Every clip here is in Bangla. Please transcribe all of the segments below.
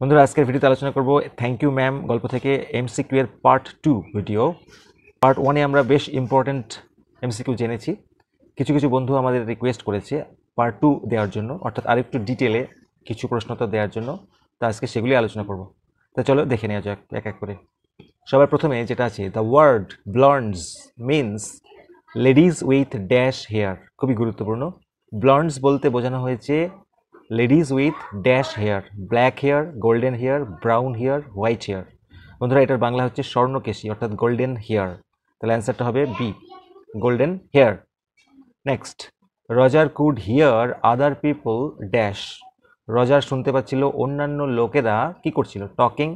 বন্ধুরা আজকের ভিডিওতে আলোচনা করব থ্যাংক ইউ ম্যাম গল্প থেকে এমসিকিউ এর পার্ট 2 ভিডিও। পার্ট 1 এ আমরা বেশ ইম্পর্টেন্ট এমসিকিউ জেনেছি। কিছু কিছু বন্ধু আমাদের রিকোয়েস্ট করেছে পার্ট 2 দেওয়ার জন্য, অর্থাৎ আরেকটু ডিটেলে কিছু প্রশ্নোত্তর দেওয়ার জন্য। তো আজকে সেগুলি আলোচনা করব। তো চলো দেখে নেওয়া যাক এক এক করে। সবার প্রথমে যেটা আছে, the word blondes means ladies with dash hair. খুবই গুরুত্বপূর্ণ। ব্লন্ডস বলতে বোঝানো হয়েছে ladies with dash hair, black hair, golden hair, brown hair, white hair. বন্ধুরা এটার বাংলা হচ্ছে স্বর্ণকেশী অর্থাৎ গোল্ডেন হেয়ার। তাহলে অ্যান্সারটা হবে B, golden hair. Next, Roger could hear other people dash. Roger শুনতে পাচ্ছিল অন্যান্য লোকেরা কি করছিল, টকিং,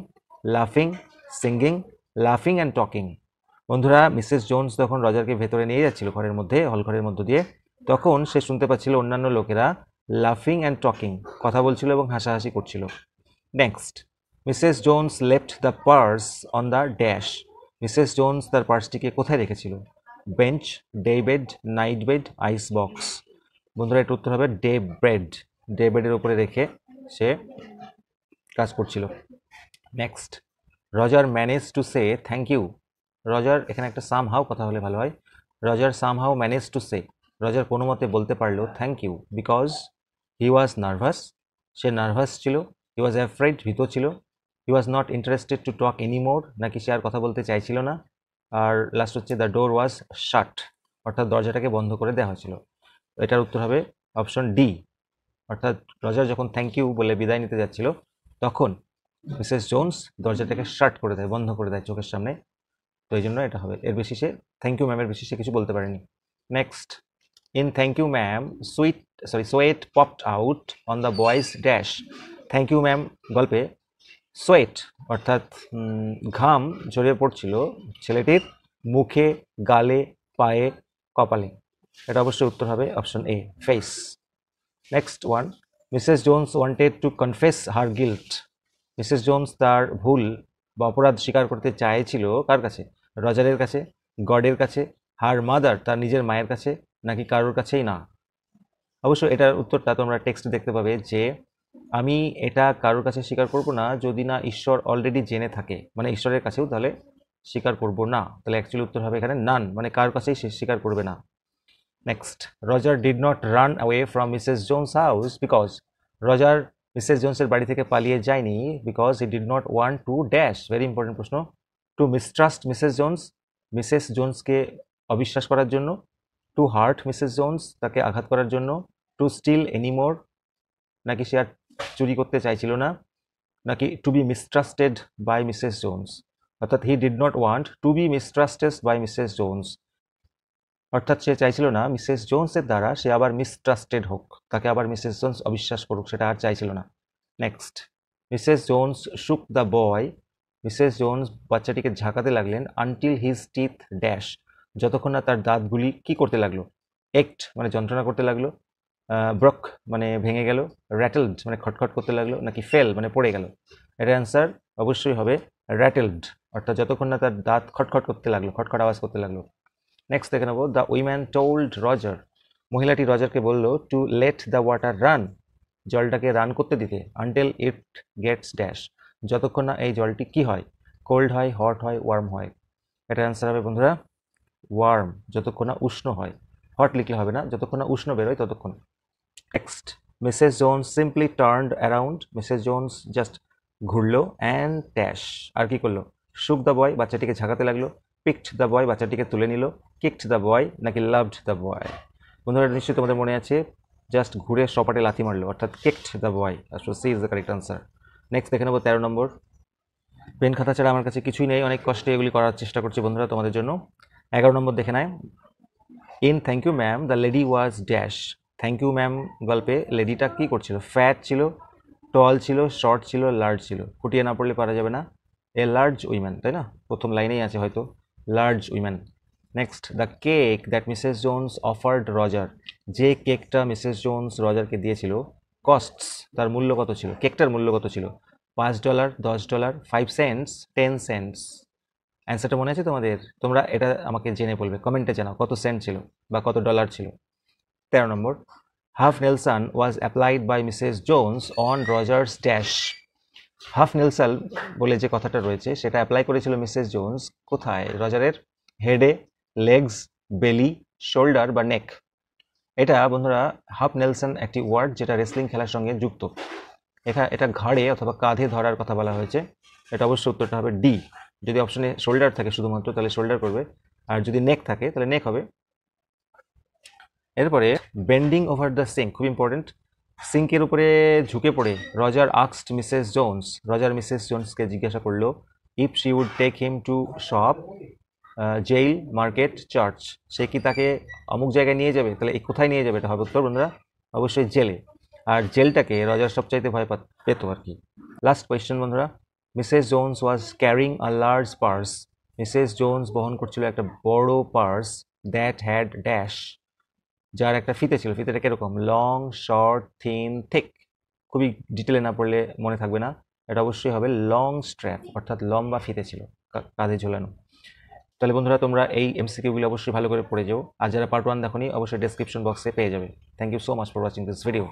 লাফিং, সিঙ্গিং, লাফিং অ্যান্ড টকিং। বন্ধুরা মিসেস জোনস যখন রজারকে ভেতরে নিয়ে যাচ্ছিল ঘরের মধ্যে, হলঘরের মধ্য দিয়ে, তখন সে শুনতে পাচ্ছিল অন্যান্য লোকেরা লাফিং অ্যান্ড টকিং, কথা বলছিল এবং হাসাহাসি করছিল। Next, Mrs Jones left the purse on the dash. Mrs Jones তার পার্সটিকে কোথায় রেখেছিল, bench, day bed, night bed, ice box. বন্ধুরা এর উত্তর হবে ডে বেড। ডে বেডের উপরে রেখে সে কাজ করছিল। Next, Roger manage to say thank you. Roger, এখানে একটা সামহাউ কথা হলে ভালো হয়। Roger somehow manage to say, Roger কোনো মতে বলতে পারলো thank you because he was nervous. সে নার্ভাস ছিল। হি ওয়াজ অ্যাফ্রেড, ভীত ছিল। He was not interested to talk anymore, নাকি সে আর কথা বলতে চাইছিল না। আর লাস্ট হচ্ছে দ্য ডোর ওয়াজ শাট, অর্থাৎ দরজাটাকে বন্ধ করে দেওয়া হয়েছিল। এটার উত্তর হবে অপশন ডি, অর্থাৎ রজার যখন থ্যাংক ইউ বলে বিদায় নিতে যাচ্ছিল তখন মিসেস জোনস দরজাটাকে শাট করে দেয়, বন্ধ করে দেয় চোখের সামনে। তো এই জন্য এটা হবে। এর বেশি সে থ্যাংক ইউ ম্যামের বেশি সে কিছু বলতে পারেনি। Next, in thank you ma'am sweat popped out on the boys dash. Thank you ma'am গল্পে সোয়েট অর্থাৎ ঘাম ঝরিয়ে পড়ছিল ছেলেটির মুখে, গালে, পায়ে, কপালে। এটা অবশ্যই উত্তর হবে option A, face. Next one, Mrs Jones wanted to confess her guilt. Mrs Jones তার ভুল বা অপরাধ স্বীকার করতে চাইছিল কার কাছে, রজারের কাছে, গডের কাছে, হার মাদার তার নিজের মায়ের কাছে, নাকি কারোর কাছেই না। অবশ্য এটার উত্তরটা তোমরা টেক্সটে দেখতে পাবে যে আমি এটা কারোর কাছে স্বীকার করব না যদি না ঈশ্বর অলরেডি জেনে থাকে, মানে ঈশ্বরের কাছেও তাহলে স্বীকার করব না। তাহলে অ্যাকচুয়ালি উত্তর হবে এখানে নান, মানে কারোর কাছেই সে স্বীকার করবে না। Next, Roger did not run away from Mrs Jones house because. Roger Mrs জোনসের বাড়ি থেকে পালিয়ে যায়নি because he did not want to dash. Very important প্রশ্ন। To mistrust Mrs Jones, Mrs জোনসকে অবিশ্বাস করার জন্য। টু হার্ট মিসেস জোনস, তাকে আঘাত করার জন্য। টু স্টিল এনিমোর, নাকি সে আর চুরি করতে চাইছিল না। নাকি to be mistrusted by Mrs Jones, অর্থাৎ he did not want to be mistrusted by Mrs Jones, অর্থাৎ সে চাইছিল না মিসেস জোনসের দ্বারা সে আবার মিসট্রাস্টেড হোক, তাকে আবার মিসেস জোনস অবিশ্বাস করুক, সেটা আর চাইছিল না। নেক্সট, মিসেস জোনস শুক দ্য বয়। মিসেস জোনস বাচ্চাটিকে ঝাঁকাতে লাগলেন আনটিল হিজ টিথ ড্যাশ, যতক্ষণ না তার দাঁতগুলি কি করতে লাগলো, একট মানে যন্ত্রণা করতে লাগলো, ব্রক মানে ভেঙে গেল, র্যাটেলড মানে খটখট করতে লাগলো, নাকি ফেল মানে পড়ে গেল। এটার অ্যান্সার অবশ্যই হবে র্যাটেলড, অর্থাৎ যতক্ষণ না তার দাঁত খটখট করতে লাগলো, খটখট আওয়াজ করতে লাগলো। নেক্সট দেখে নেবো, দ্য উইম্যান টোল্ড রজার। মহিলাটি রজারকে বলল to let the water run, জলটাকে রান করতে দিতে, আনটিল ইট গেটস ড্যাশ, যতক্ষণ না এই জলটি কি হয়, কোল্ড হয়, হট হয়, ওয়ার্ম হয়। এটার অ্যান্সার হবে বন্ধুরা ওয়ার্ম, যতক্ষণ না উষ্ণ হয়। হট লিখলে হবে না, যতক্ষণ না উষ্ণ বেরোয় ততক্ষণ। Next, Mrs Jones simply turned around. Mrs Jones just ঘুরলো অ্যান্ড ড্যাশ, আর কি করলো, শুক দ্য বয় বাচ্চাটিকে ঝাঁকাতে লাগলো, পিকড দ্য বয় বাচ্চাটিকে তুলে নিল, কিকড দ্য বয় নাকি লাভড দ্য বয়। বন্ধুরা নিশ্চয়ই তোমাদের মনে আছে জাস্ট ঘুরে সপাটে লাথি মারলো, অর্থাৎ kicked the boy. C is the correct answer. Next দেখে নেবো 13 নম্বর। পেন খাতা ছাড়া আমার কাছে কিছুই নেই, অনেক কষ্টে এগুলি করার চেষ্টা করছি বন্ধুরা তোমাদের জন্য। 11 নম্বর দেখে নেয়, in thank you ma'am the lady was dash. Thank you ma'am গল্পে লেডিটা কি করছিল, ফ্যাট ছিল, টল ছিল, শর্ট ছিল, লার্জ ছিল। ফুটিয়ে না পড়লে পারা যাবে না, এ লার্জ উইম্যান, তাই না, প্রথম লাইনেই আছে হয়তো large woman. Next, the cake that Mrs Jones offered Roger. যে কেকটা মিসেস জোনস রজারকে দিয়েছিল, কস্টস তার মূল্য কত ছিল, কেকটার মূল্য কত ছিল, $5, $10, 5 সেন্টস, 10 সেন্টস। অ্যান্সারটা মনে আছে তোমাদের? তোমরা এটা আমাকে জেনে বলবে, কমেন্টে জানাও কত সেন্ট ছিল বা কত ডলার ছিল। 13 নম্বর, half Nelson was applied by Mrs Jones on Roger's dash. Half Nelson বলে যে কথাটা রয়েছে সেটা অ্যাপ্লাই করেছিল মিসেস জোন্স কোথায়? রজারের হেডে, লেগস, বেলি, শোল্ডার বা নেক। এটা বন্ধুরা হাফ নেলসন একটি ওয়ার্ড যেটা রেসলিং খেলার সঙ্গে যুক্ত। এটা ঘাড়ে অথবা কাঁধে ধরার কথা বলা হয়েছে। এটা অবশ্যই উত্তরটা হবে ডি। যদি অপশনে শোল্ডার থাকে শুধুমাত্র তাহলে শোল্ডার করবে, আর যদি নেক থাকে তাহলে নেক হবে। এরপরে বেন্ডিং ওভার দ্য সিঙ্ক, খুব ইম্পর্টেন্ট। সিঙ্কের উপরে ঝুঁকে পড়ে রজার আক্সড মিসেস জোন্স, রজার মিসেস জোন্সকে জিজ্ঞাসা করলো if she would take him to shop, jail, market, church, সে কি তাকে অমুক জায়গায় নিয়ে যাবে। তাহলে এই কোথায় নিয়ে যাবে এটা হবে উত্তর বন্ধুরা অবশ্যই জেলে। আর জেলটাকে রজার সবচাইতে ভয় পেত আর কি। লাস্ট কোয়েশ্চেন বন্ধুরা, Mrs Jones was carrying a large purse, Mrs Jones বহন করছিল একটা বড় পার্স দ্যাট হ্যাড ড্যাশ, যার একটা ফিতে ছিল। ফিতেটা কিরকম? Long, short, thin, thick. খুবই ডিটেলে না পড়লে মনে থাকবে না। এটা অবশ্যই হবে লং স্ট্র্যাপ, অর্থাৎ লম্বা ফিতে ছিল কাঁধে ঝোলানো। তাহলে বন্ধুরা তোমরা এই এমসিকিউগুলো অবশ্যই ভালো করে পড়ে যাও, আর যারা পার্ট 1 দেখোনি অবশ্যই ডেসক্রিপশন বক্সে পেয়ে যাবে। Thank you so much for watching this video.